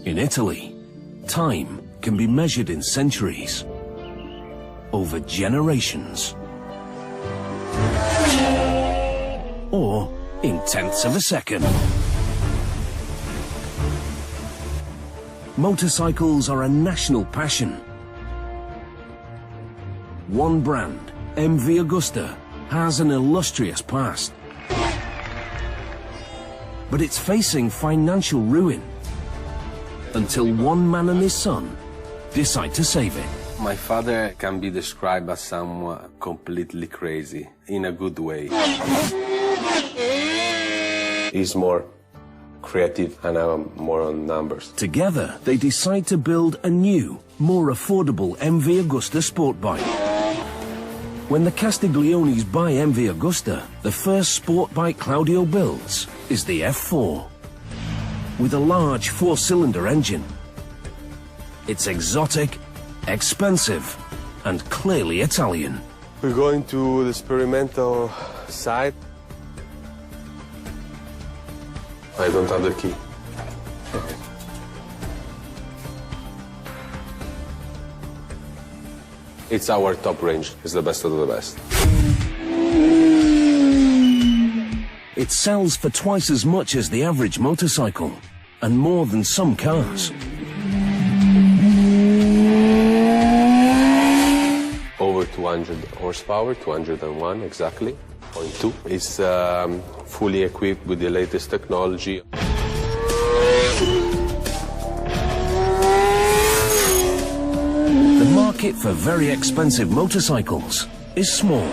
In Italy, time can be measured in centuries, over generations, or in tenths of a second. Motorcycles are a national passion. One brand, MV Agusta, has an illustrious past. But it's facing financial ruin until one man and his son decide to save it. My father can be described as someone completely crazy, in a good way. He's more creative and I'm more on numbers. Together, they decide to build a new, more affordable MV Agusta sport bike. When the Castiglionis buy MV Agusta, the first sport bike Claudio builds is the F4, with a large four-cylinder engine. It's exotic, expensive, and clearly Italian. We're going to the experimental site. I don't have the key. It's our top range. It's the best of the best. It sells for twice as much as the average motorcycle, and more than some cars. Over 200 horsepower, 201 exactly, 0.2. It's fully equipped with the latest technology. The market for very expensive motorcycles is small.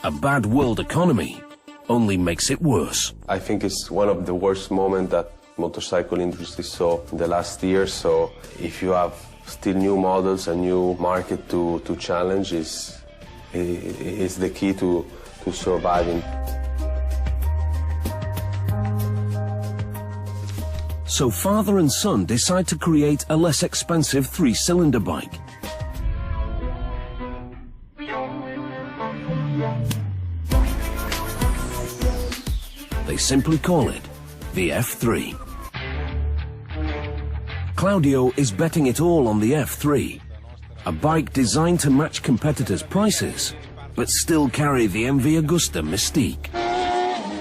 A bad world economy only makes it worse. I think it's one of the worst moments that motorcycle industry saw in the last year. So if you have still new models, a new market to challenge, is the key to surviving. So father and son decide to create a less expensive three-cylinder bike. They simply call it the F3. Claudio is betting it all on the F3, a bike designed to match competitors' prices, but still carry the MV Agusta mystique.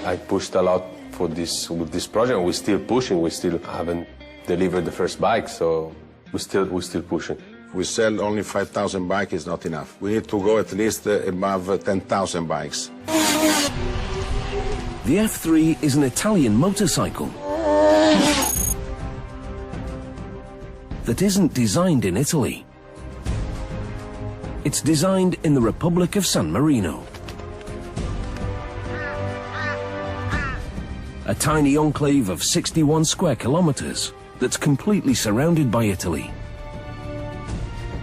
I pushed a lot with this project. We're still pushing. We still haven't delivered the first bike, so we're still pushing. We sell only 5,000 bikes is not enough. We need to go at least above 10,000 bikes. The F3 is an Italian motorcycle that isn't designed in Italy. It's designed in the Republic of San Marino, a tiny enclave of 61 square kilometers that's completely surrounded by Italy.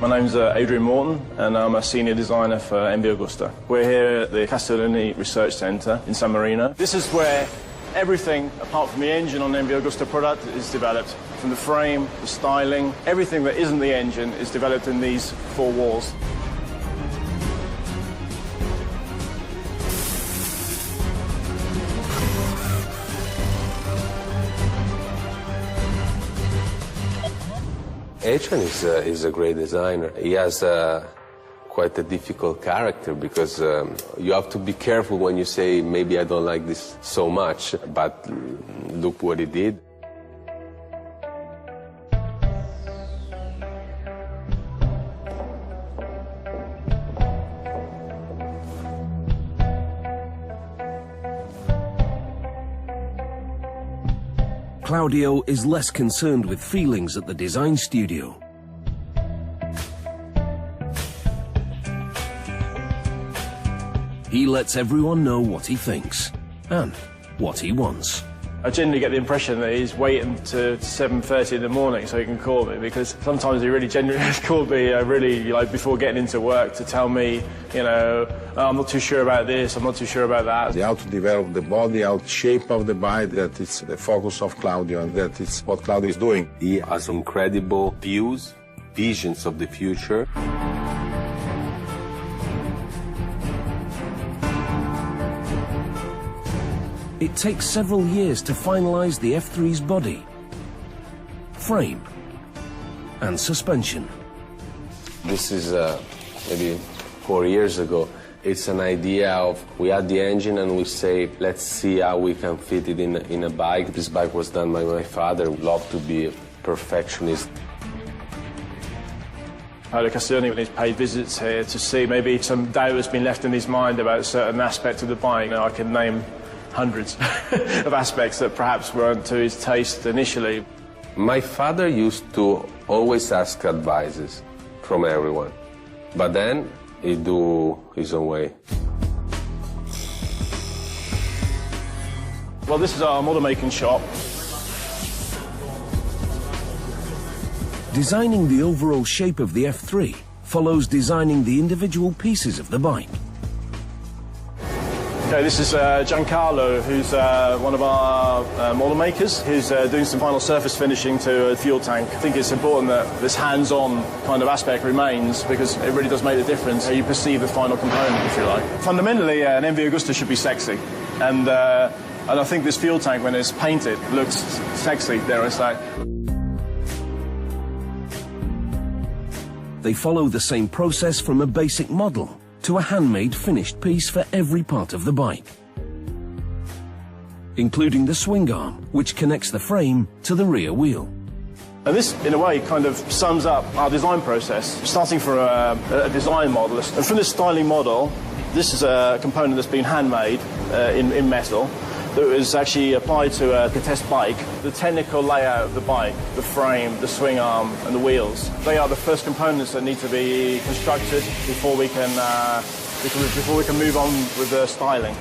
My name's Adrian Morton, and I'm a senior designer for MV Agusta. We're here at the Castiglioni Research Centre in San Marino. This is where everything, apart from the engine on the MV Agusta product, is developed. From the frame, the styling, everything that isn't the engine is developed in these four walls. Adrian is a great designer. He has quite a difficult character because you have to be careful when you say, maybe I don't like this so much, but look what he did. Claudio is less concerned with feelings at the design studio. He lets everyone know what he thinks and what he wants. I generally get the impression that he's waiting to 7:30 in the morning so he can call me, because sometimes he really genuinely has called me before getting into work to tell me, oh, I'm not too sure about this, I'm not too sure about that. How to develop the body, how to shape of the bike, that it's the focus of Claudio, and that it's what Claudio is doing. He has incredible views, visions of the future. It takes several years to finalize the F3's body, frame, and suspension. This is maybe 4 years ago. It's an idea of, we had the engine and we say, let's see how we can fit it in a bike. This bike was done by my father, loved to be a perfectionist. Paolo Castiglione, he's paid visits here to see maybe some doubt has been left in his mind about a certain aspect of the bike. You know, I can name hundreds of aspects that perhaps weren't to his taste initially. My father used to always ask advices from everyone, but then he'd do his own way. Well, this is our model making shop. Designing the overall shape of the F3 follows designing the individual pieces of the bike. Okay, this is Giancarlo, who's one of our model makers. He's doing some final surface finishing to a fuel tank. I think it's important that this hands-on kind of aspect remains, because it really does make a difference how you perceive the final component, if you like. Fundamentally, an MV Agusta should be sexy, and I think this fuel tank, when it's painted, looks sexy, dare I say. They follow the same process from a basic model to a handmade finished piece for every part of the bike, including the swing arm, which connects the frame to the rear wheel. And this, in a way, kind of sums up our design process, starting from a design model. And from this styling model, this is a component that's been handmade in metal, that was actually applied to a test bike. The technical layout of the bike, the frame, the swing arm and the wheels, they are the first components that need to be constructed before we can move on with the styling.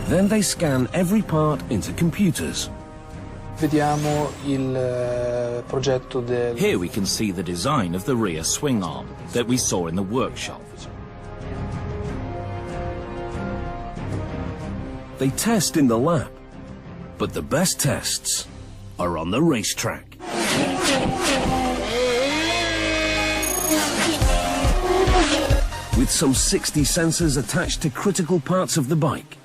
Then they scan every part into computers. Vediamo il progetto del... Here we can see the design of the rear swing arm that we saw in the workshop. They test in the lab, but the best tests are on the racetrack. With some 60 sensors attached to critical parts of the bike.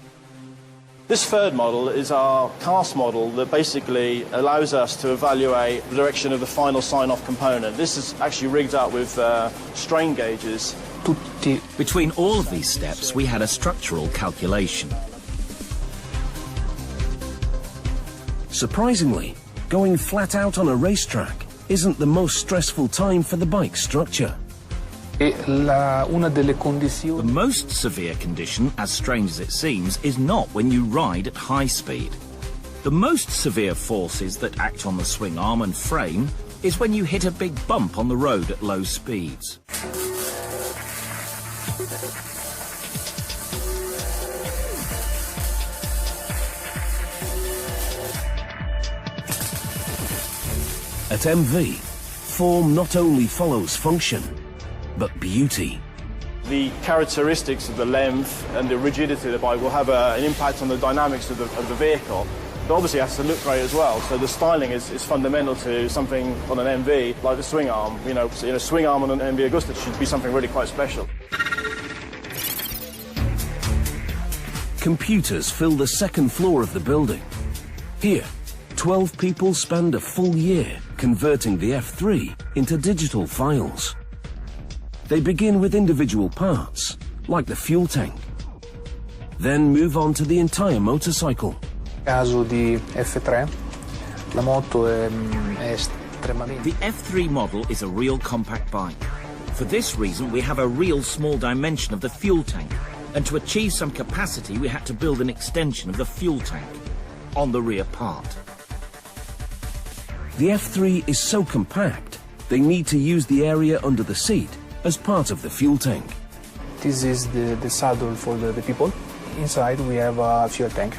This third model is our cast model that basically allows us to evaluate the direction of the final sign-off component. This is actually rigged up with strain gauges. Between all of these steps, we had a structural calculation. Surprisingly, going flat out on a racetrack isn't the most stressful time for the bike structure. The most severe condition, as strange as it seems, is not when you ride at high speed. The most severe forces that act on the swing arm and frame is when you hit a big bump on the road at low speeds. At MV, form not only follows function, but beauty. The characteristics of the length and the rigidity of the bike will have an impact on the dynamics of the vehicle. But obviously it has to look great as well. So the styling is fundamental to something on an MV, like the swing arm. You know, swing arm on an MV Agusta should be something really quite special. Computers fill the second floor of the building. Here, 12 people spend a full year converting the F3 into digital files. They begin with individual parts, like the fuel tank, then move on to the entire motorcycle. Caso di F3, la moto è estremamente... The F3 model is a real compact bike. For this reason, we have a real small dimension of the fuel tank, and to achieve some capacity, we had to build an extension of the fuel tank on the rear part. The F3 is so compact, they need to use the area under the seat as part of the fuel tank. This is the saddle for the people. Inside we have a fuel tank.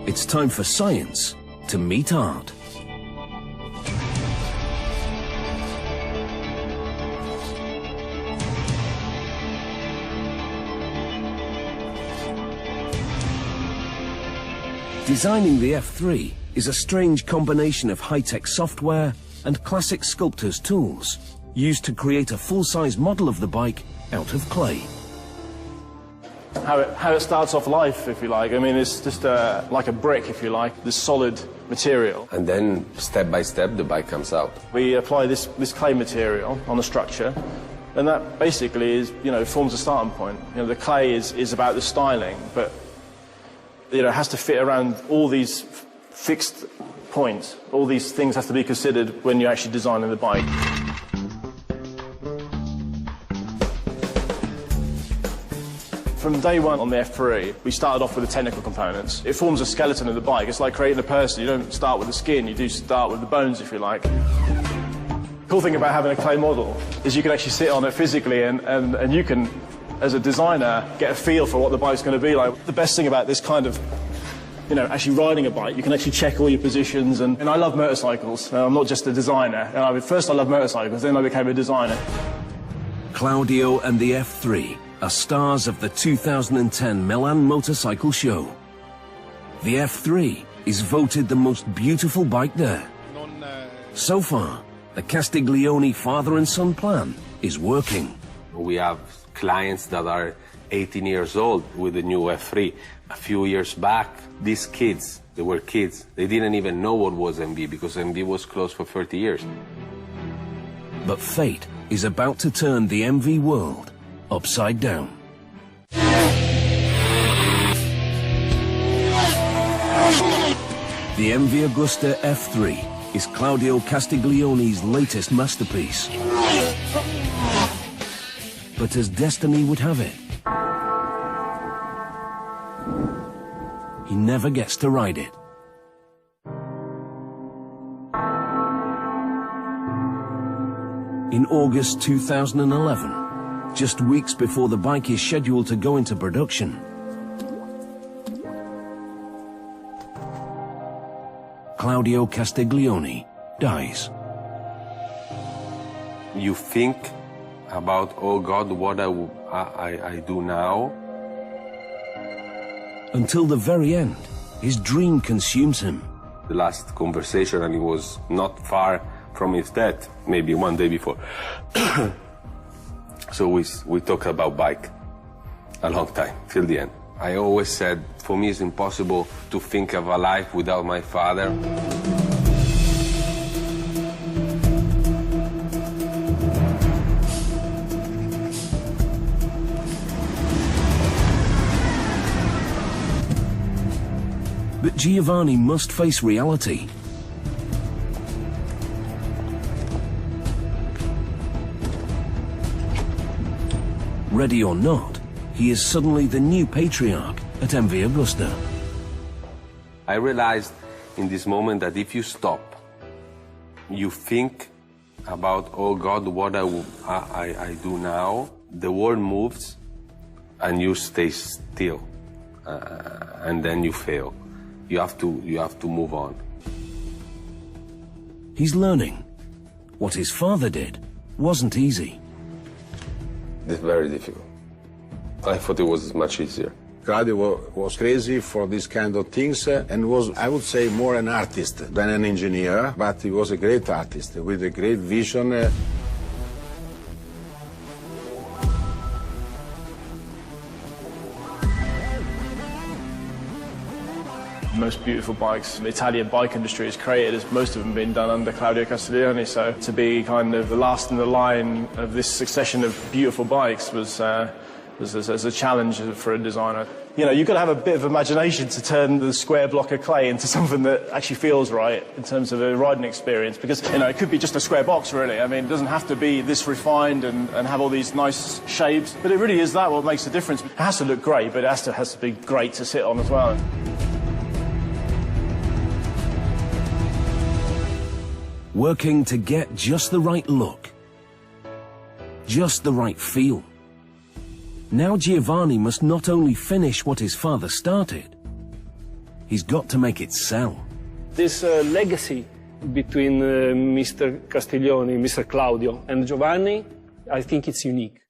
It's time for science to meet art. Designing the F3 is a strange combination of high-tech software and classic sculptor's tools, used to create a full-size model of the bike out of clay. How it starts off life, if you like. I mean, it's just like a brick, if you like, this solid material. And then, step by step, the bike comes out. We apply this clay material on the structure, and that basically is, forms a starting point. The clay is about the styling, but it has to fit around all these fixed points. All these things have to be considered when you're actually designing the bike. From day one on the F3, we started off with the technical components. It forms a skeleton of the bike. It's like creating a person. You don't start with the skin, you do start with the bones, if you like. The cool thing about having a clay model is you can actually sit on it physically and you can, as a designer, get a feel for what the bike's going to be like. The best thing about this kind of, actually riding a bike, you can actually check all your positions. And I love motorcycles. I'm not just a designer. First I loved motorcycles, then I became a designer. Claudio and the F3 are stars of the 2010 Milan Motorcycle Show. The F3 is voted the most beautiful bike there. So far, the Castiglione father and son plan is working. We have clients that are 18 years old with the new F3. A few years back, these kids, they were kids, they didn't even know what was MV because MV was closed for 30 years. But fate is about to turn the MV world upside down. The MV Agusta F3 is Claudio Castiglione's latest masterpiece. But as destiny would have it, he never gets to ride it. In August 2011, just weeks before the bike is scheduled to go into production, Claudio Castiglione dies. You think about, oh God, what I do now? Until the very end, his dream consumes him. The last conversation, and he was not far from his death, maybe one day before. So we talked about bike a long time, till the end. I always said, for me it's impossible to think of a life without my father. But Giovanni must face reality. Ready or not, he is suddenly the new patriarch at MV Agusta. I realized in this moment that if you stop, you think about, oh God, what I do now, the world moves and you stay still, and then you fail. You have to move on. He's learning. What his father did wasn't easy. It's very difficult. I thought it was much easier. Corrado was crazy for these kind of things and was, I would say, more an artist than an engineer, but he was a great artist with a great vision. Most beautiful bikes the Italian bike industry has created, as most of them been done under Claudio Castiglione, so to be kind of the last in the line of this succession of beautiful bikes was a challenge for a designer. You've got to have a bit of imagination to turn the square block of clay into something that actually feels right in terms of a riding experience, because it could be just a square box, really. I mean, it doesn't have to be this refined and have all these nice shapes, but it really is that what makes the difference. It has to look great, but it has to be great to sit on as well. Working to get just the right look, just the right feel. Now Giovanni must not only finish what his father started, he's got to make it sell. This legacy between Mr. Castiglione, Mr. Claudio and Giovanni, I think it's unique.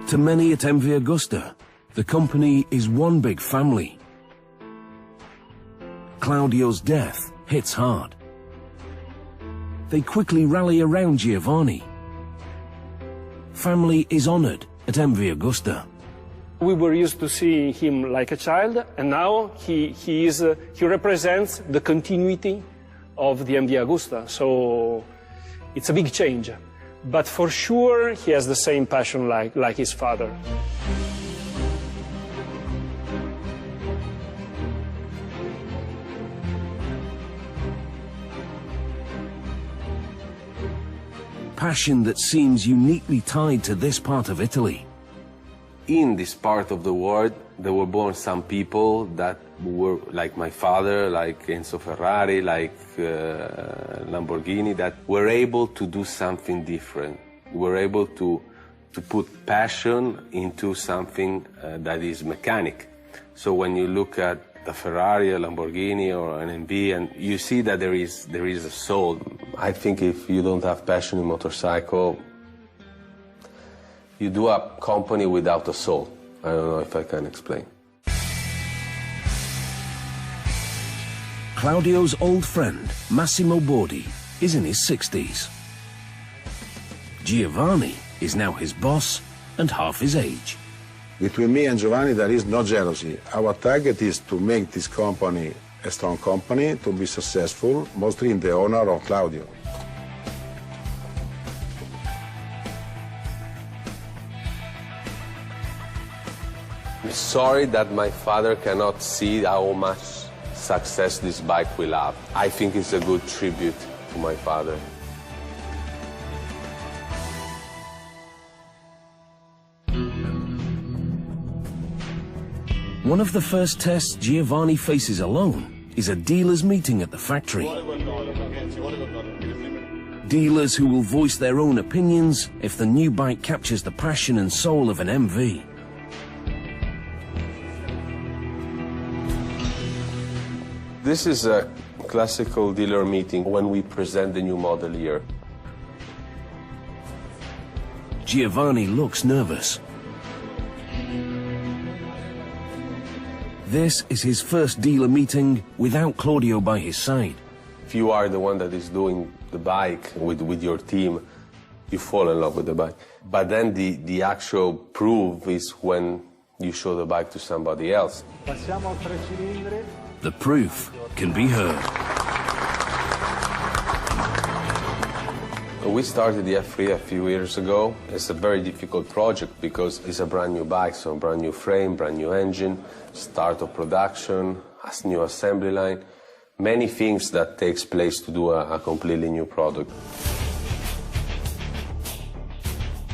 To many at MV Agusta, the company is one big family. Claudio's death hits hard. They quickly rally around Giovanni. Family is honored at MV Agusta. We were used to seeing him like a child, and now he represents the continuity of the MV Agusta. So it's a big change. But for sure, he has the same passion like his father. Passion that seems uniquely tied to this part of Italy. In this part of the world, there were born some people that were like my father, like Enzo Ferrari, like Lamborghini, that were able to do something different. Were able to put passion into something that is mechanic. So when you look at a Ferrari, a Lamborghini, or an MV, and you see that there is a soul. I think if you don't have passion in motorcycle, you do a company without a soul. I don't know if I can explain. Claudio's old friend, Massimo Bordi, is in his 60s. Giovanni is now his boss and half his age. Between me and Giovanni, there is no jealousy. Our target is to make this company a strong company, to be successful, mostly in the honor of Claudio. I'm sorry that my father cannot see how much success this bike will have. I think it's a good tribute to my father. One of the first tests Giovanni faces alone is a dealers' meeting at the factory. Dealers who will voice their own opinions if the new bike captures the passion and soul of an MV. This is a classical dealer meeting when we present the new model year. Giovanni looks nervous. This is his first dealer meeting without Claudio by his side. If you are the one that is doing the bike with your team, you fall in love with the bike. But then the actual proof is when you show the bike to somebody else. The proof can be heard. We started the F3 a few years ago. It's a very difficult project because it's a brand new bike, so a brand new frame, brand new engine, start of production, a new assembly line, many things that takes place to do a completely new product.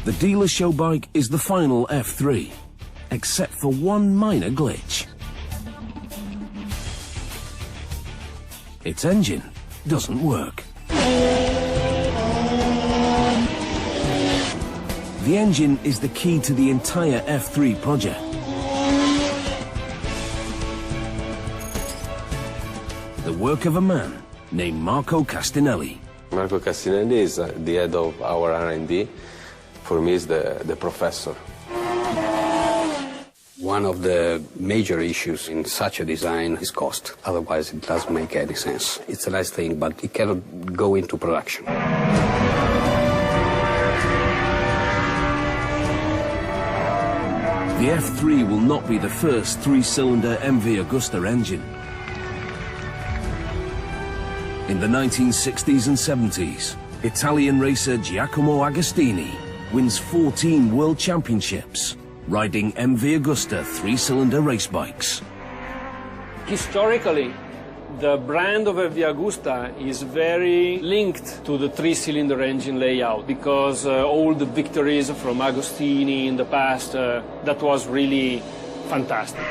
The dealer show bike is the final F3, except for one minor glitch. Its engine doesn't work. The engine is the key to the entire F3 project. The work of a man named Marco Castinelli. Marco Castinelli is the head of our R&D. For me, is the professor. One of the major issues in such a design is cost. Otherwise, it doesn't make any sense. It's a nice thing, but it cannot go into production. The F3 will not be the first three-cylinder MV Agusta engine. In the 1960s and 70s, Italian racer Giacomo Agostini wins 14 world championships, riding MV Agusta three-cylinder race bikes. Historically, the brand of MV Agusta is very linked to the three-cylinder engine layout because all the victories from Agostini in the past, that was really fantastic.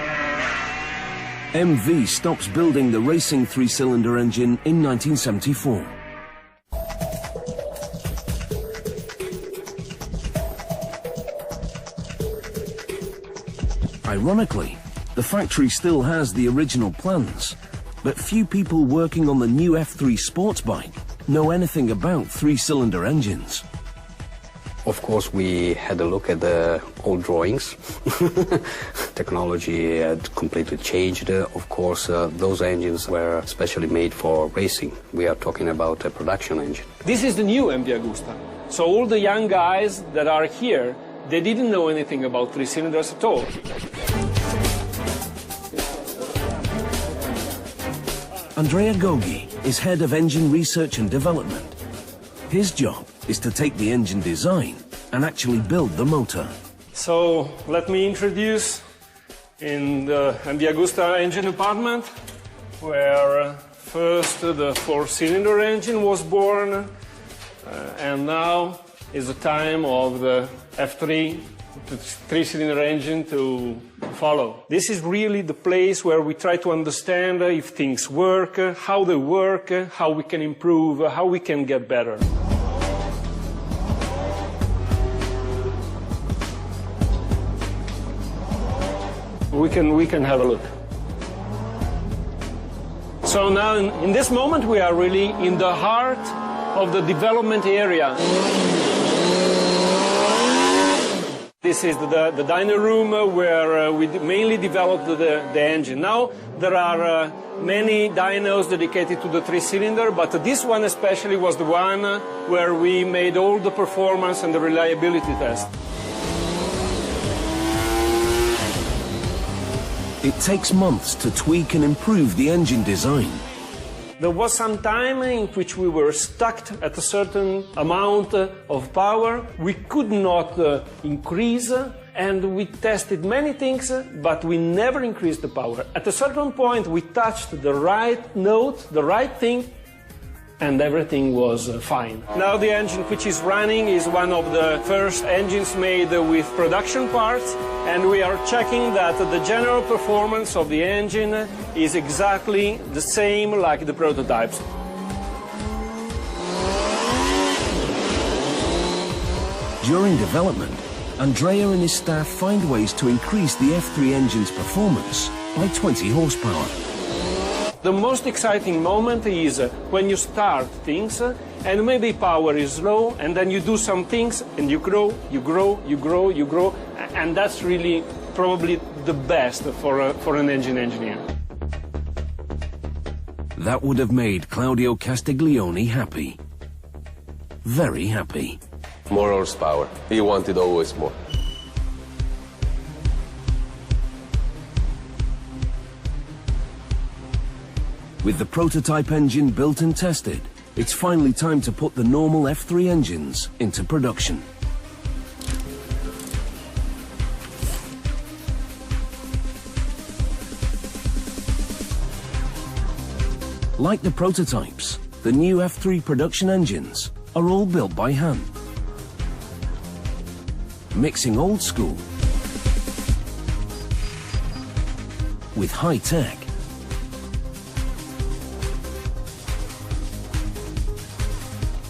MV stops building the racing three-cylinder engine in 1974. Ironically, the factory still has the original plans, but few people working on the new F3 sports bike know anything about three-cylinder engines. Of course, we had a look at the old drawings. technology had completely changed. Of course, those engines were specially made for racing. We are talking about a production engine. This is the new MV Agusta. So all the young guys that are here, they didn't know anything about three cylinders at all. Andrea Goghi is head of engine research and development. His job is to take the engine design and actually build the motor. So let me introduce in the MV Agusta engine department, where first the four-cylinder engine was born, and now is the time of the F3, the three-cylinder engine to follow. This is really the place where we try to understand if things work, how they work, how we can improve, how we can get better. We can have a look. So now in this moment we are really in the heart of the development area. This is the dyno room where we mainly developed the engine. Now there are many dynos dedicated to the three-cylinder, but this one especially was the one where we made all the performance and the reliability tests. It takes months to tweak and improve the engine design. There was some time in which we were stuck at a certain amount of power. We could not increase, and we tested many things, but we never increased the power. At a certain point, we touched the right note, the right thing, and everything was fine. Now the engine which is running is one of the first engines made with production parts, and we are checking that the general performance of the engine is exactly the same like the prototypes. During development, Andrea and his staff find ways to increase the F3 engine's performance by 20 horsepower. The most exciting moment is when you start things and maybe power is low, and then you do some things and you grow, you grow, you grow, you grow, and that's really probably the best for an engine engineer. That would have made Claudio Castiglione happy. Very happy. More horsepower. He wanted always more. With the prototype engine built and tested, it's finally time to put the normal F3 engines into production. Like the prototypes, the new F3 production engines are all built by hand. Mixing old school with high tech.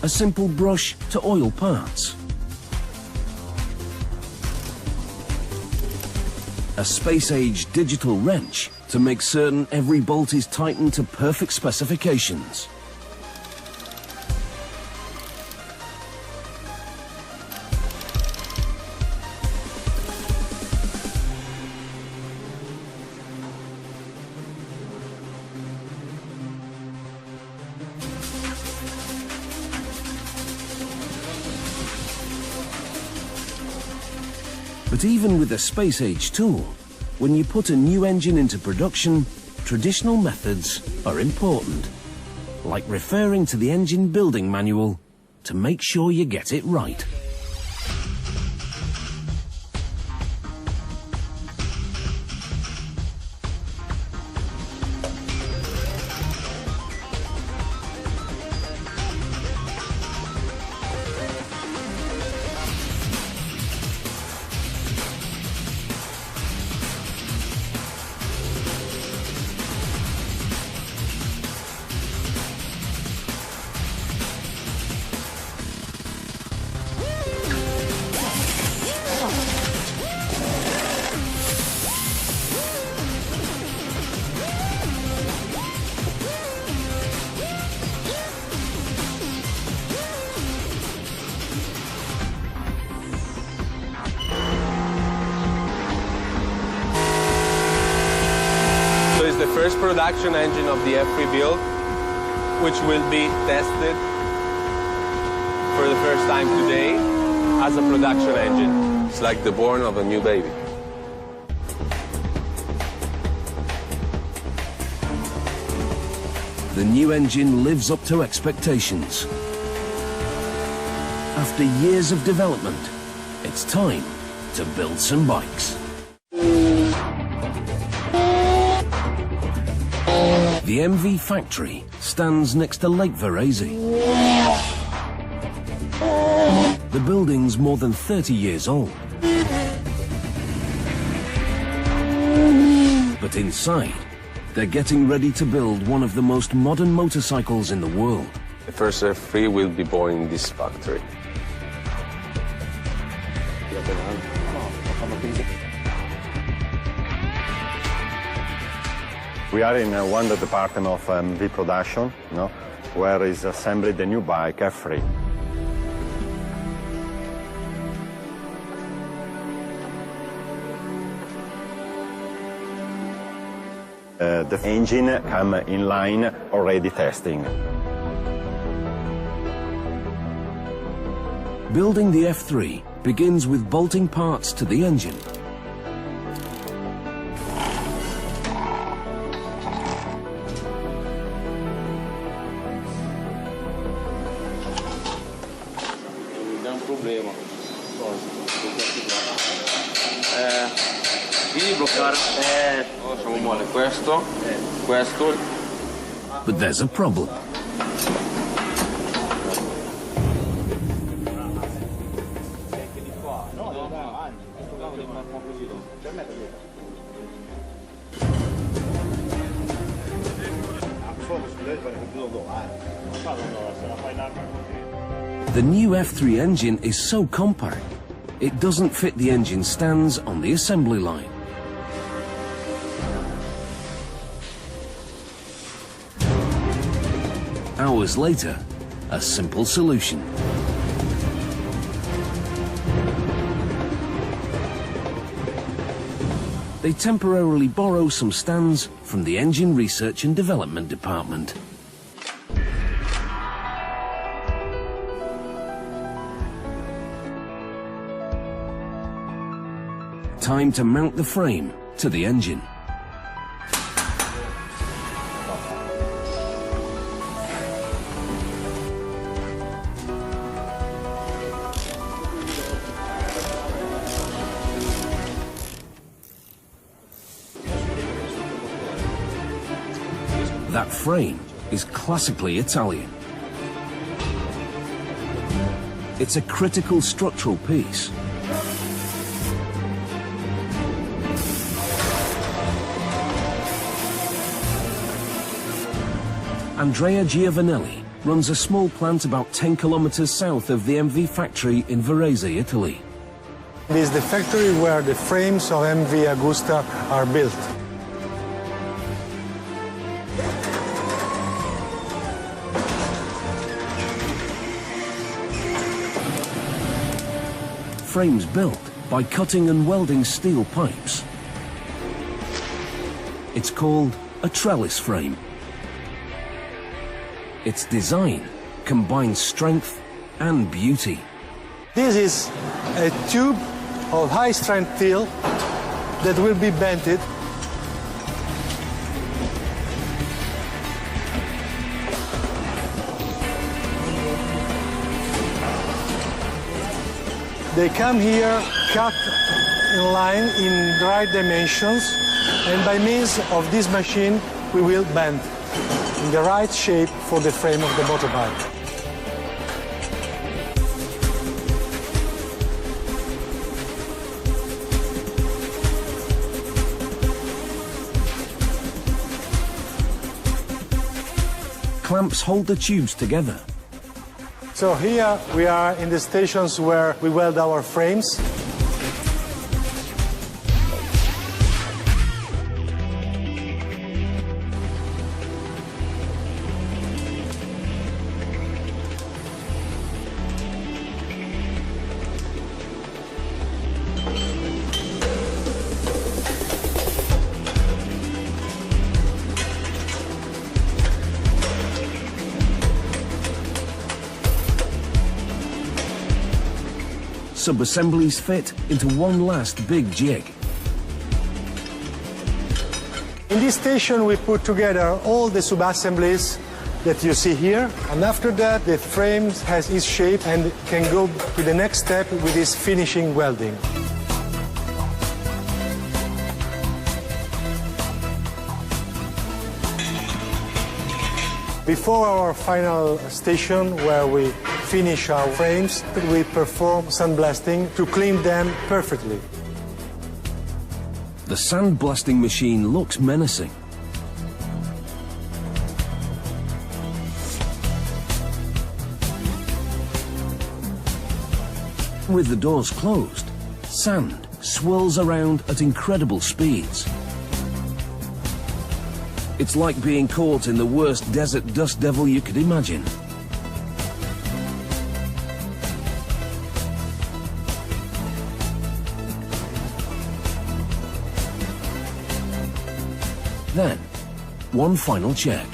A simple brush to oil parts. A space-age digital wrench to make certain every bolt is tightened to perfect specifications. But even with a space-age tool, when you put a new engine into production, traditional methods are important, like referring to the engine building manual to make sure you get it right. first production engine of the F3 build, which will be tested for the first time today as a production engine. It's like the born of a new baby. The new engine lives up to expectations. After years of development, it's time to build some bikes. The MV factory stands next to Lake Varese. The building's more than 30 years old. But inside, they're getting ready to build one of the most modern motorcycles in the world. The first F3 will be born in this factory. We are in one department of MV production, where is assembled the new bike F3. The engine come in line already testing. Building the F3 begins with bolting parts to the engine. But there's a problem. The new F3 engine is so compact, it doesn't fit the engine stands on the assembly line. Hours later, a simple solution. They temporarily borrow some stands from the Engine Research and Development Department. Time to mount the frame to the engine. That frame is classically Italian. It's a critical structural piece. Andrea Giovanelli runs a small plant about 10 kilometers south of the MV factory in Varese, Italy. It is the factory where the frames of MV Agusta are built. Frames built by cutting and welding steel pipes. It's called a trellis frame. Its design combines strength and beauty. This is a tube of high-strength steel that will be bented. They come here, cut in line in the right dimensions, and by means of this machine, we will bend in the right shape for the frame of the motorbike. Clamps hold the tubes together. So here we are in the stations where we weld our frames. sub-assemblies fit into one last big jig. In this station we put together all the sub-assemblies that you see here, and after that the frame has its shape and can go to the next step with this finishing welding. Before our final station where we finish our frames, we perform sandblasting to clean them perfectly. The sandblasting machine looks menacing. With the doors closed, sand swirls around at incredible speeds. It's like being caught in the worst desert dust devil you could imagine. Then, one final check.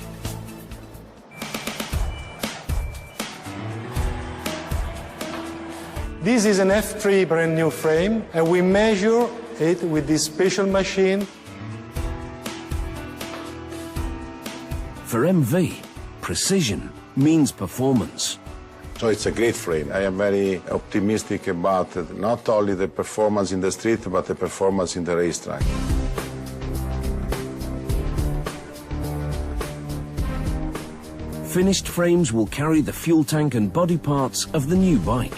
This is an F3 brand new frame, and we measure it with this special machine. For MV, precision means performance. So it's a great frame. I am very optimistic about not only the performance in the street, but the performance in the racetrack. Finished frames will carry the fuel tank and body parts of the new bike.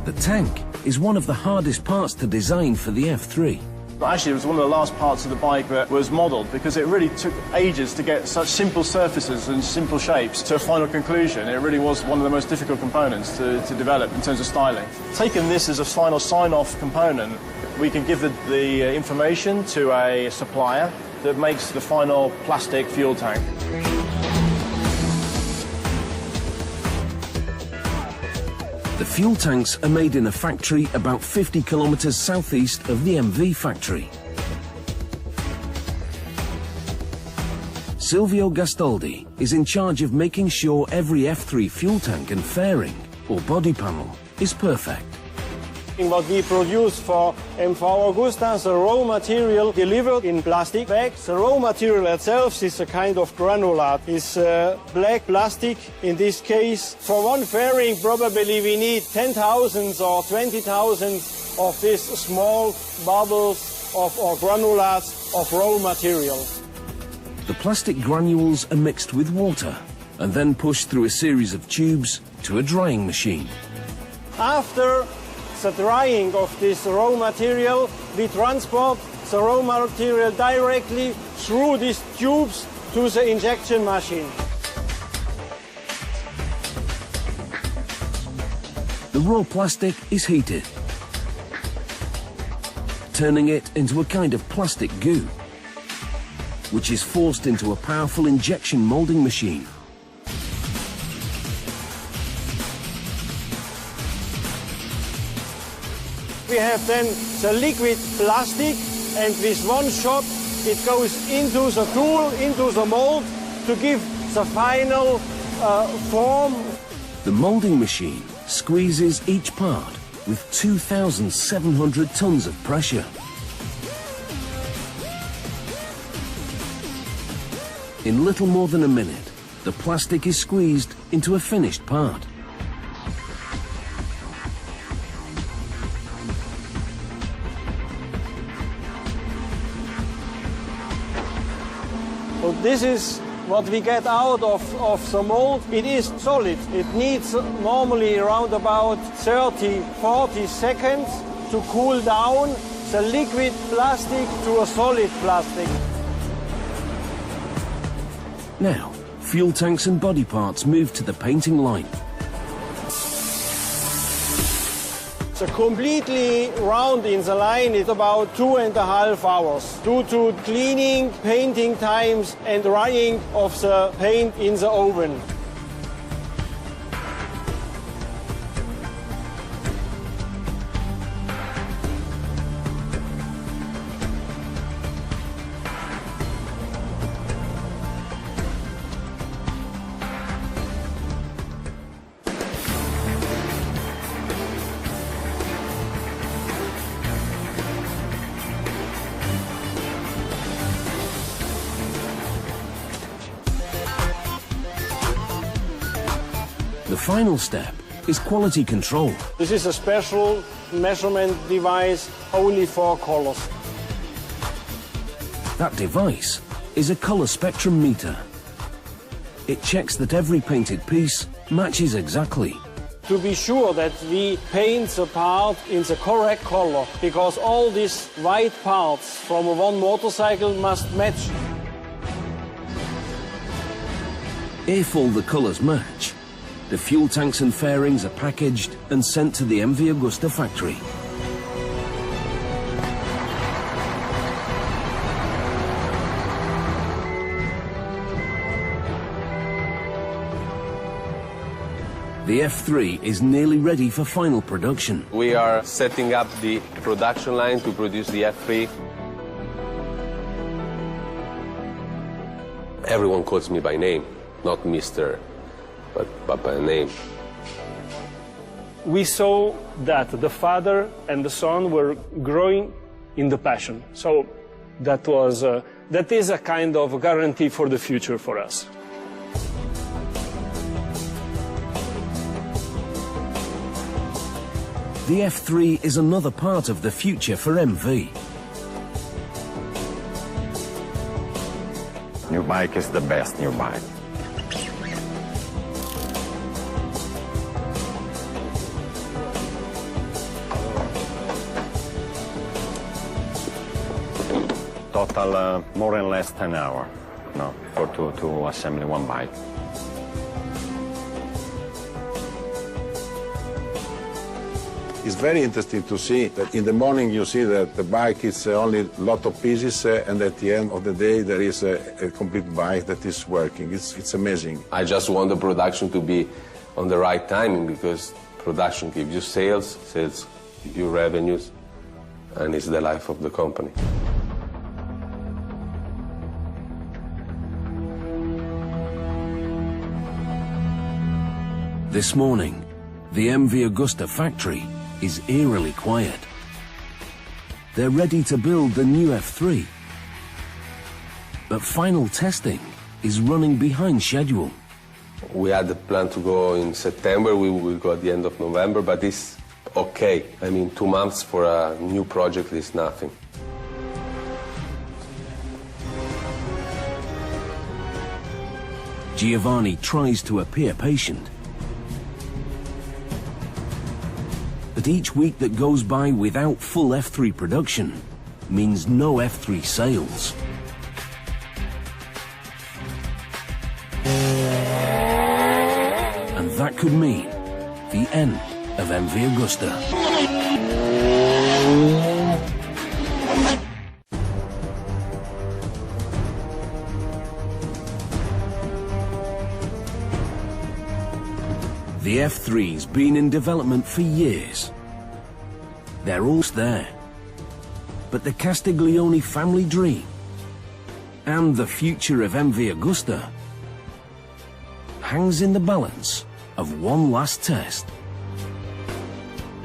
The tank is one of the hardest parts to design for the F3. Actually, it was one of the last parts of the bike that was modelled because it really took ages to get such simple surfaces and simple shapes to a final conclusion. It really was one of the most difficult components to develop in terms of styling. Taking this as a final sign-off component, we can give the information to a supplier that makes the final plastic fuel tank. The fuel tanks are made in a factory about 50 kilometers southeast of the MV factory. Silvio Gastaldi is in charge of making sure every F3 fuel tank and fairing, or body panel, is perfect. What we produce for MV Agusta, the raw material delivered in plastic bags. The raw material itself is a kind of granulat. It's black plastic in this case. For one fairing, probably we need 10,000 or 20,000 of these small bubbles or granulats of raw material. The plastic granules are mixed with water and then pushed through a series of tubes to a drying machine. After the drying of this raw material, we transport the raw material directly through these tubes to the injection machine. The raw plastic is heated, turning it into a kind of plastic goo, which is forced into a powerful injection molding machine. We have then the liquid plastic, and with one shot it goes into the tool, into the mold, to give the final form. The molding machine squeezes each part with 2,700 tons of pressure. In little more than a minute, the plastic is squeezed into a finished part. So this is what we get out of the mold. It is solid. It needs normally around about 30-40 seconds to cool down the liquid plastic to a solid plastic. Now, fuel tanks and body parts move to the painting line. So completely round in the line is about 2.5 hours due to cleaning, painting times and drying of the paint in the oven. The final step is quality control. This is a special measurement device only for colors. That device is a color spectrum meter. It checks that every painted piece matches exactly. To be sure that we paint the part in the correct color, because all these white parts from one motorcycle must match. If all the colors match, the fuel tanks and fairings are packaged and sent to the MV Agusta factory. The F3 is nearly ready for final production. We are setting up the production line to produce the F3. Everyone calls me by name, not Mr., but by name. We saw that the father and the son were growing in the passion. So that is a kind of guarantee for the future for us. The F3 is another part of the future for MV. New bike is the best new bike. Total more or less 10 hours, no, to assemble one bike. It's very interesting to see that in the morning you see that the bike is only a lot of pieces and at the end of the day there is a complete bike that is working. It's amazing. I just want the production to be on the right timing, because production gives you sales, sales give you revenues, and it's the life of the company. This morning, the MV Agusta factory is eerily quiet. They're ready to build the new F3. But final testing is running behind schedule. We had the plan to go in September, we will go at the end of November, but it's okay. I mean, 2 months for a new project is nothing. Giovanni tries to appear patient. But each week that goes by without full F3 production means no F3 sales. And that could mean the end of MV Agusta. The F3's been in development for years. They're all there. But the Castiglione family dream and the future of MV Agusta hangs in the balance of one last test.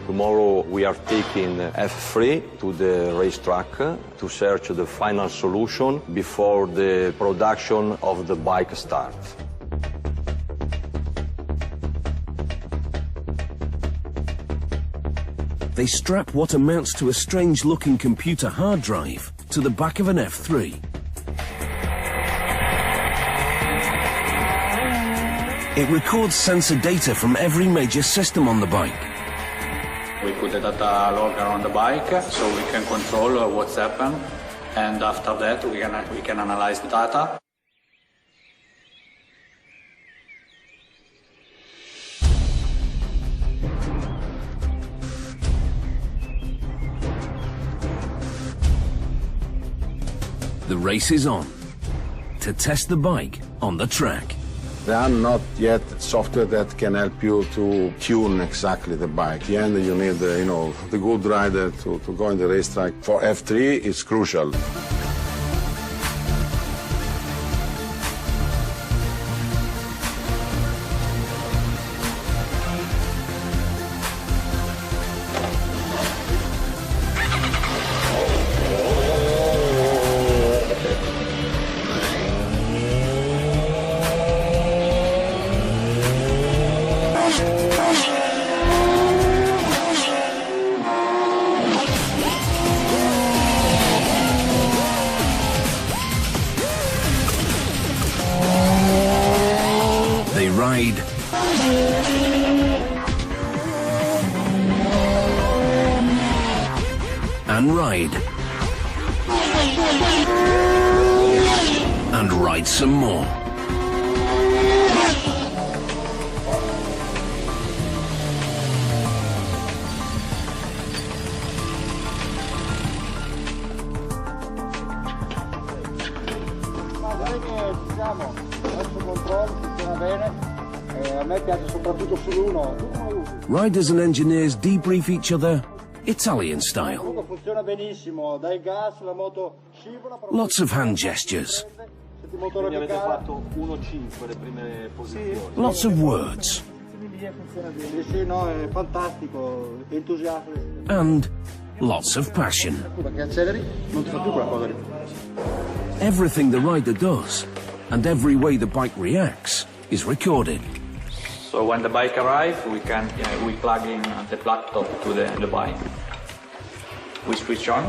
Tomorrow we are taking F3 to the racetrack to search the final solution before the production of the bike starts. They strap what amounts to a strange-looking computer hard drive to the back of an F3. It records sensor data from every major system on the bike. We put the data logger on the bike so we can control what's happened, and after that we can analyze the data. The race is on to test the bike on the track. There are not yet software that can help you to tune exactly the bike. At the end, you need, the good rider to go in the racetrack. For F3, it's crucial. ride. And ride. And ride some more. Riders and engineers debrief each other Italian style. Lots of hand gestures. Lots of words. And lots of passion. Everything the rider does, and every way the bike reacts, is recorded. So when the bike arrives, we plug in the laptop to the bike. We switch on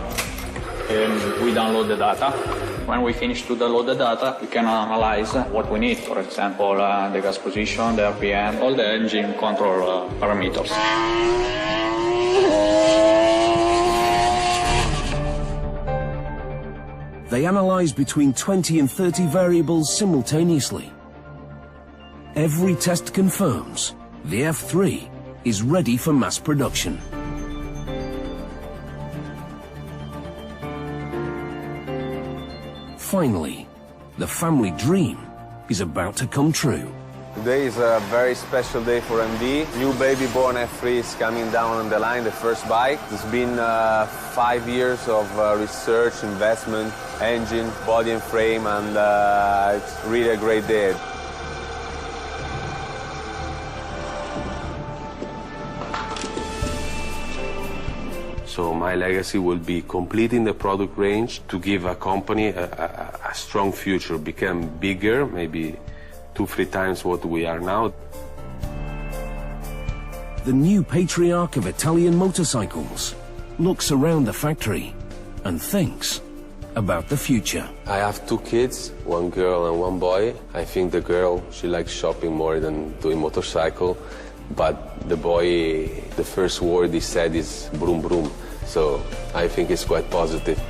and we download the data. When we finish to download the data, we can analyze what we need. For example, the gas position, the RPM, all the engine control parameters. They analyze between 20 and 30 variables simultaneously. Every test confirms the F3 is ready for mass production. Finally, the family dream is about to come true. Today is a very special day for MV. New baby born F3 is coming down on the line, the first bike. It's been 5 years of research, investment, engine, body and frame, and it's really a great day. So my legacy will be completing the product range to give a company a strong future, become bigger, maybe 2-3 times what we are now. The new patriarch of Italian motorcycles looks around the factory and thinks about the future. I have 2 kids, 1 girl and 1 boy. I think the girl, she likes shopping more than doing motorcycle, but the boy, the first word he said is broom broom. So I think it's quite positive.